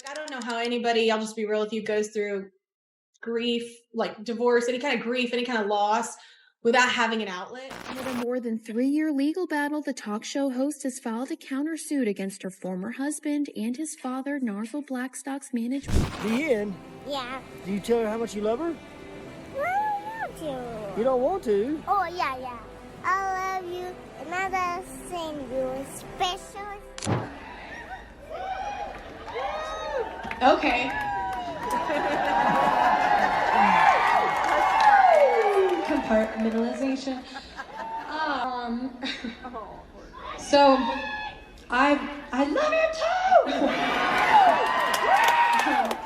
I don't know how anybody, I'll just be real with you, goes through grief, like divorce, any kind of grief, any kind of loss without having an outlet. Amid a more than 3-year legal battle, the talk show host has filed a countersuit against her former husband and his father, Narvel Blackstock's management. The end? Yeah. Do you tell her how much you love her? I don't want to. You don't want to? Oh, yeah. I love you. Another thing you special. Okay. Compartmentalization. So I love you too.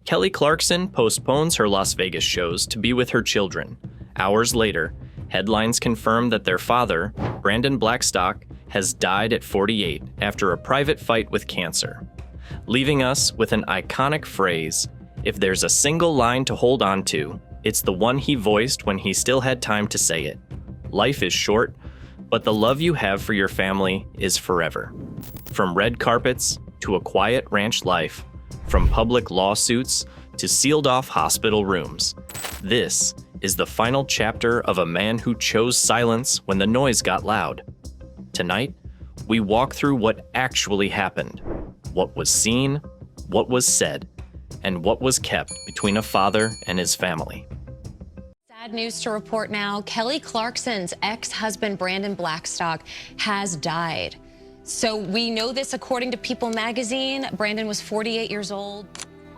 Kelly Clarkson postpones her Las Vegas shows to be with her children. Hours later, headlines confirm that their father, Brandon Blackstock, has died at 48 after a private fight with cancer, leaving us with an iconic phrase: if there's a single line to hold on to, it's the one he voiced when he still had time to say it. Life is short, but the love you have for your family is forever. From red carpets to a quiet ranch life, from public lawsuits to sealed-off hospital rooms, this is the final chapter of a man who chose silence when the noise got loud. Tonight, we walk through what actually happened, what was seen, what was said, and what was kept between a father and his family. Sad news to report now. Kelly Clarkson's ex-husband, Brandon Blackstock, has died. So we know this according to People magazine. Brandon was 48 years old.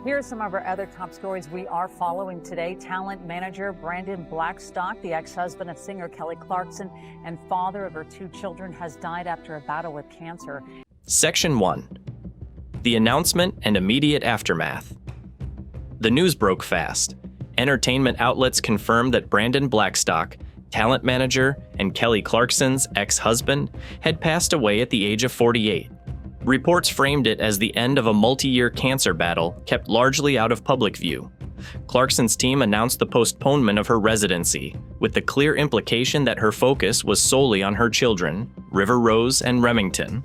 Here are some of our other top stories we are following today. Talent manager Brandon Blackstock, the ex-husband of singer Kelly Clarkson and father of her 2 children, has died after a battle with cancer. Section 1. The announcement and immediate aftermath. The news broke fast. Entertainment outlets confirmed that Brandon Blackstock, talent manager and Kelly Clarkson's ex-husband, had passed away at the age of 48. Reports framed it as the end of a multi-year cancer battle kept largely out of public view. Clarkson's team announced the postponement of her residency, with the clear implication that her focus was solely on her children, River Rose and Remington.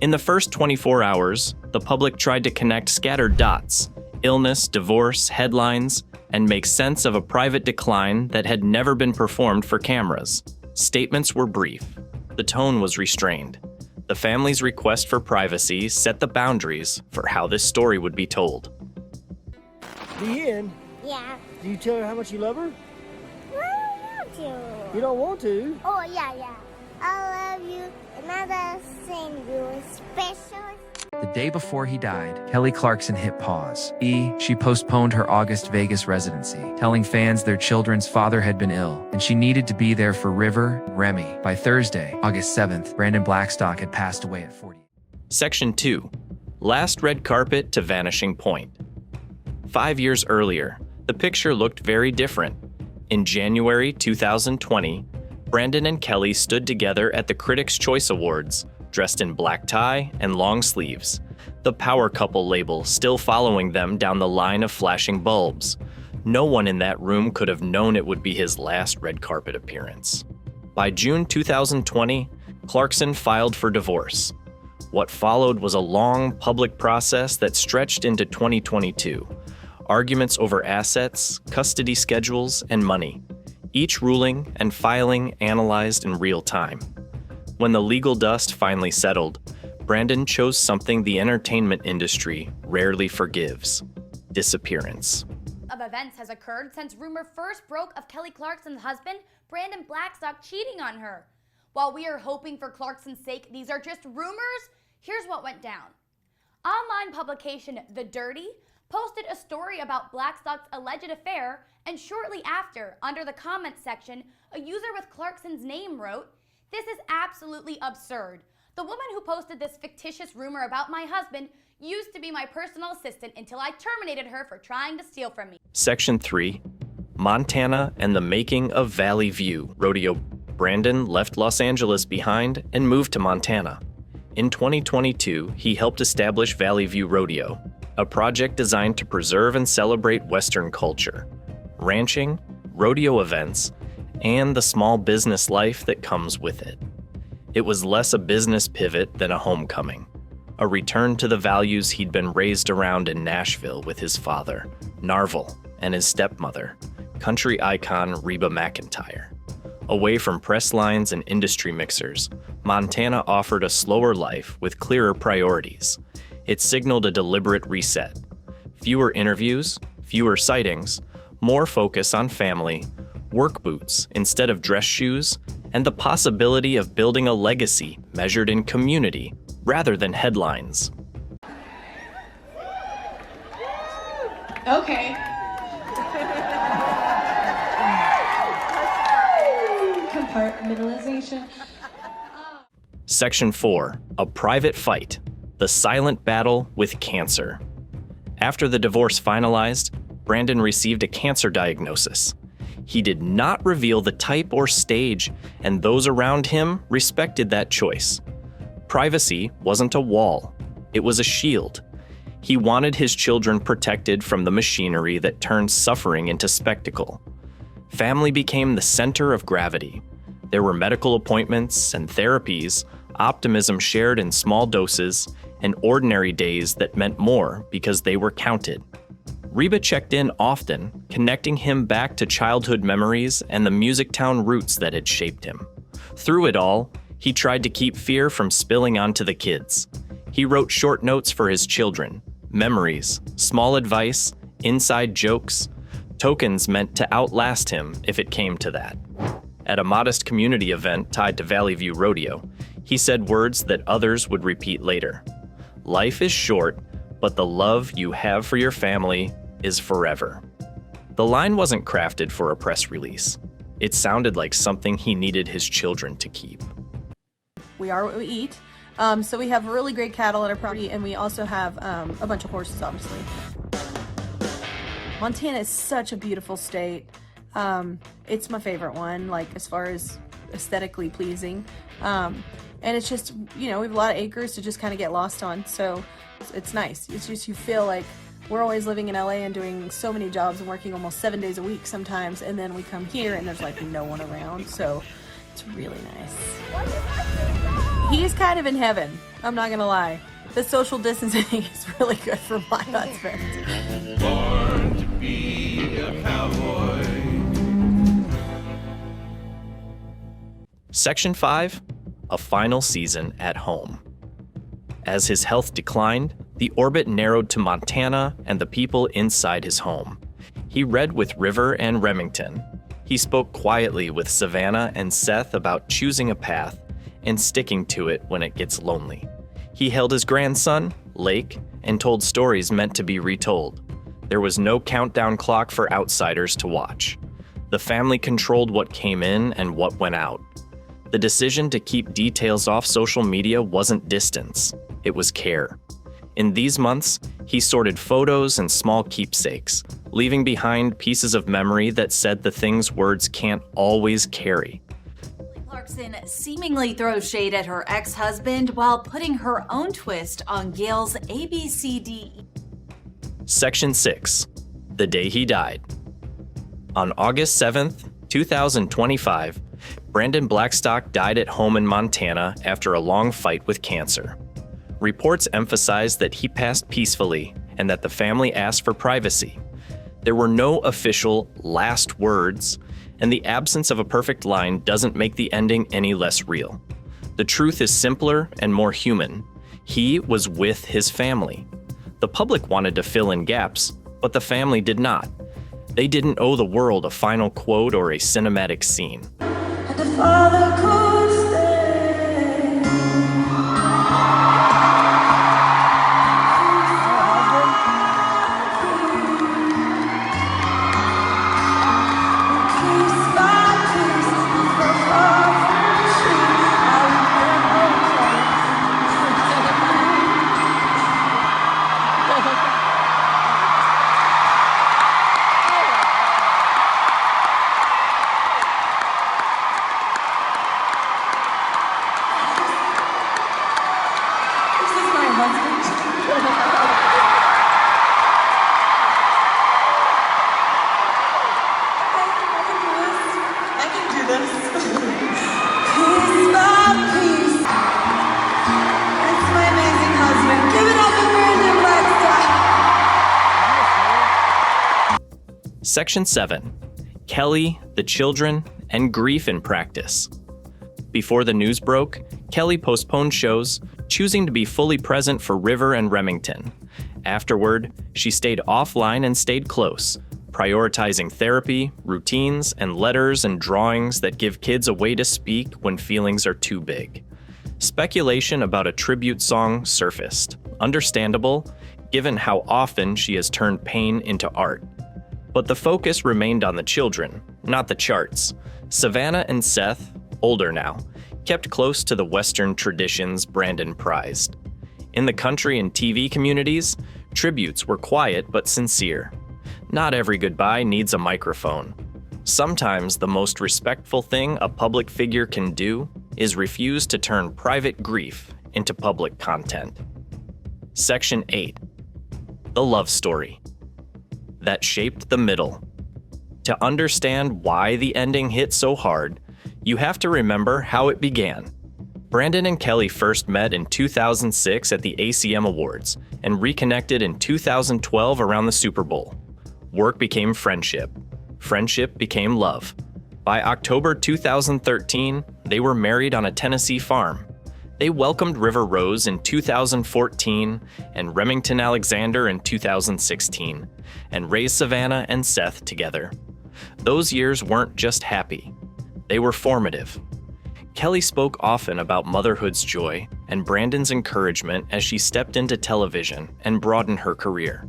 In the first 24 hours, the public tried to connect scattered dots: illness, divorce, headlines, and make sense of a private decline that had never been performed for cameras. Statements were brief. The tone was restrained. The family's request for privacy set the boundaries for how this story would be told. The end? Yeah. Do you tell her how much you love her? I don't want to. You don't want to? Oh, yeah. I love you. Another thing you special. The day before he died, Kelly Clarkson hit pause. She postponed her August Vegas residency, telling fans their children's father had been ill, and she needed to be there for River, Remy. By Thursday, August 7th, Brandon Blackstock had passed away at 40. Section 2. Last red carpet to vanishing point. 5 years earlier, the picture looked very different. In January 2020, Brandon and Kelly stood together at the Critics' Choice Awards, dressed in black tie and long sleeves, the power couple label still following them down the line of flashing bulbs. No one in that room could have known it would be his last red carpet appearance. By June 2020, Clarkson filed for divorce. What followed was a long public process that stretched into 2022. Arguments over assets, custody schedules, and money. Each ruling and filing analyzed in real time. When the legal dust finally settled, Brandon chose something the entertainment industry rarely forgives: disappearance. Of events has occurred since rumor first broke of Kelly Clarkson's husband, Brandon Blackstock, cheating on her. While we are hoping for Clarkson's sake these are just rumors, here's what went down. Online publication The Dirty posted a story about Blackstock's alleged affair, and shortly after, under the comments section, a user with Clarkson's name wrote, "This is absolutely absurd. The woman who posted this fictitious rumor about my husband used to be my personal assistant until I terminated her for trying to steal from me." Section 3. Montana and the making of Valley View. Rodeo. Brandon left Los Angeles behind and moved to Montana. In 2022, he helped establish Valley View Rodeo, a project designed to preserve and celebrate Western culture, ranching, rodeo events, and the small business life that comes with it. It was less a business pivot than a homecoming, a return to the values he'd been raised around in Nashville with his father, Narvel, and his stepmother, country icon Reba McEntire. Away from press lines and industry mixers, Montana offered a slower life with clearer priorities. It signaled a deliberate reset. Fewer interviews, fewer sightings, more focus on family, work boots instead of dress shoes, and the possibility of building a legacy measured in community rather than headlines. Okay. Compartmentalization. Section 4, A Private Fight, The Silent Battle with Cancer. After the divorce finalized, Brandon received a cancer diagnosis. He did not reveal the type or stage, and those around him respected that choice. Privacy wasn't a wall, it was a shield. He wanted his children protected from the machinery that turned suffering into spectacle. Family became the center of gravity. There were medical appointments and therapies, optimism shared in small doses, and ordinary days that meant more because they were counted. Reba checked in often, connecting him back to childhood memories and the music-town roots that had shaped him. Through it all, he tried to keep fear from spilling onto the kids. He wrote short notes for his children, memories, small advice, inside jokes, tokens meant to outlast him if it came to that. At a modest community event tied to Valley View Rodeo, he said words that others would repeat later. Life is short, but the love you have for your family is forever. The line wasn't crafted for a press release. It sounded like something he needed his children to keep. We are what we eat. So we have really great cattle at our property, and we also have a bunch of horses, obviously. Montana is such a beautiful state. It's my favorite one, like as far as aesthetically pleasing. And it's just, you know, we have a lot of acres to just kind of get lost on. So it's nice. It's just, you feel like we're always living in LA and doing so many jobs and working almost 7 days a week sometimes. And then we come here and there's like no one around. So it's really nice. He's kind of in heaven. I'm not going to lie. The social distancing is really good for my husband. Born to be a cowboy. Section 5, A Final Season at Home. As his health declined, the orbit narrowed to Montana and the people inside his home. He read with River and Remington. He spoke quietly with Savannah and Seth about choosing a path and sticking to it when it gets lonely. He held his grandson, Lake, and told stories meant to be retold. There was no countdown clock for outsiders to watch. The family controlled what came in and what went out. The decision to keep details off social media wasn't distance, it was care. In these months, he sorted photos and small keepsakes, leaving behind pieces of memory that said the things words can't always carry. Clarkson seemingly throws shade at her ex-husband while putting her own twist on Gail's ABCDE. Section 6, The Day He Died. On August 7th, 2025, Brandon Blackstock died at home in Montana after a long fight with cancer. Reports emphasized that he passed peacefully and that the family asked for privacy. There were no official last words, and the absence of a perfect line doesn't make the ending any less real. The truth is simpler and more human. He was with his family. The public wanted to fill in gaps, but the family did not. They didn't owe the world a final quote or a cinematic scene. The Father could stay. Section 7. Kelly, the children, and grief in practice. Before the news broke, Kelly postponed shows, choosing to be fully present for River and Remington. Afterward, she stayed offline and stayed close, prioritizing therapy, routines, and letters and drawings that give kids a way to speak when feelings are too big. Speculation about a tribute song surfaced, understandable, given how often she has turned pain into art. But the focus remained on the children, not the charts. Savannah and Seth, older now, kept close to the Western traditions Brandon prized. In the country and TV communities, tributes were quiet but sincere. Not every goodbye needs a microphone. Sometimes the most respectful thing a public figure can do is refuse to turn private grief into public content. Section 8. The love story that shaped the middle. To understand why the ending hit so hard, you have to remember how it began. Brandon and Kelly first met in 2006 at the ACM Awards and reconnected in 2012 around the Super Bowl. Work became friendship. Friendship became love. By October 2013, they were married on a Tennessee farm. They welcomed River Rose in 2014 and Remington Alexander in 2016, and raised Savannah and Seth together. Those years weren't just happy. They were formative. Kelly spoke often about motherhood's joy and Brandon's encouragement as she stepped into television and broadened her career.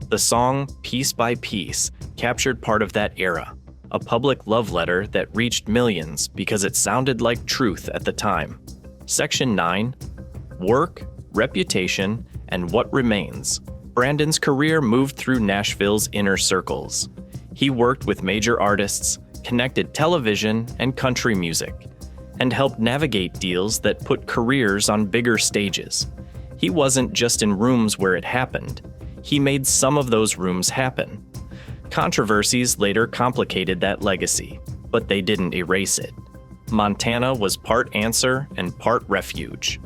The song Piece by Piece captured part of that era, a public love letter that reached millions because it sounded like truth at the time. Section 9. Work, reputation, and what remains. Brandon's career moved through Nashville's inner circles. He worked with major artists, connected television and country music, and helped navigate deals that put careers on bigger stages. He wasn't just in rooms where it happened. He made some of those rooms happen. Controversies later complicated that legacy, but they didn't erase it. Montana was part answer and part refuge.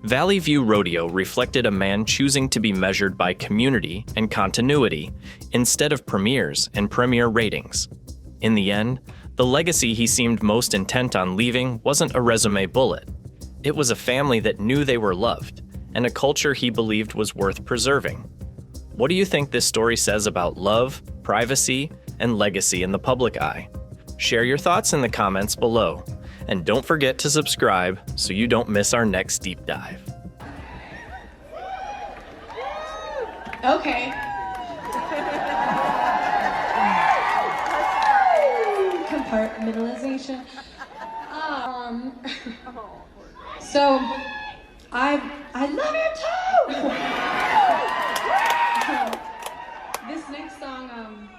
Valley View Rodeo reflected a man choosing to be measured by community and continuity instead of premieres and premiere ratings. In the end, the legacy he seemed most intent on leaving wasn't a resume bullet. It was a family that knew they were loved, and a culture he believed was worth preserving. What do you think this story says about love, privacy, and legacy in the public eye? Share your thoughts in the comments below, and don't forget to subscribe so you don't miss our next deep dive. Okay. Compartmentalization. So I love you too. This next song,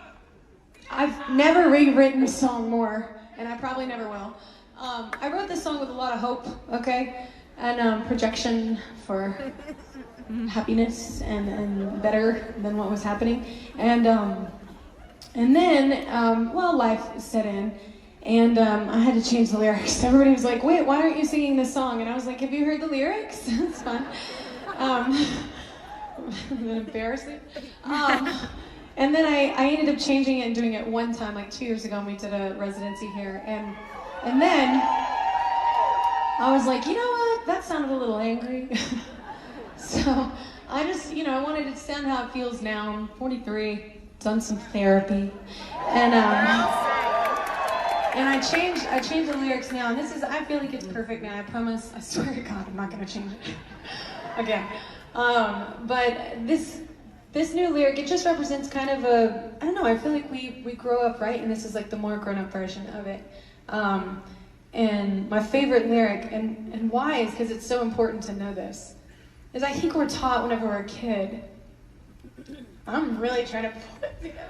I've never rewritten a song more, and I probably never will. I wrote this song with a lot of hope, okay, and projection for happiness and better than what was happening, and then well, life set in, and I had to change the lyrics. Everybody was like, "Wait, why aren't you singing this song?" And I was like, "Have you heard the lyrics?" It's fun. Embarrassing. And then I ended up changing it and doing it one time, like 2 years ago, and we did a residency here, and then I was like, you know what? That sounded a little angry. So I just, I wanted it to sound how it feels now. I'm 43, done some therapy, and I changed the lyrics now, and I feel like it's perfect now. I promise, I swear to God, I'm not gonna change it again. But this new lyric, it just represents kind of I don't know, I feel like we grow up, right? And this is like the more grown-up version of it. And my favorite lyric, and why is because it's so important to know this, is I think we're taught whenever we're a kid. I'm really trying to pull it together.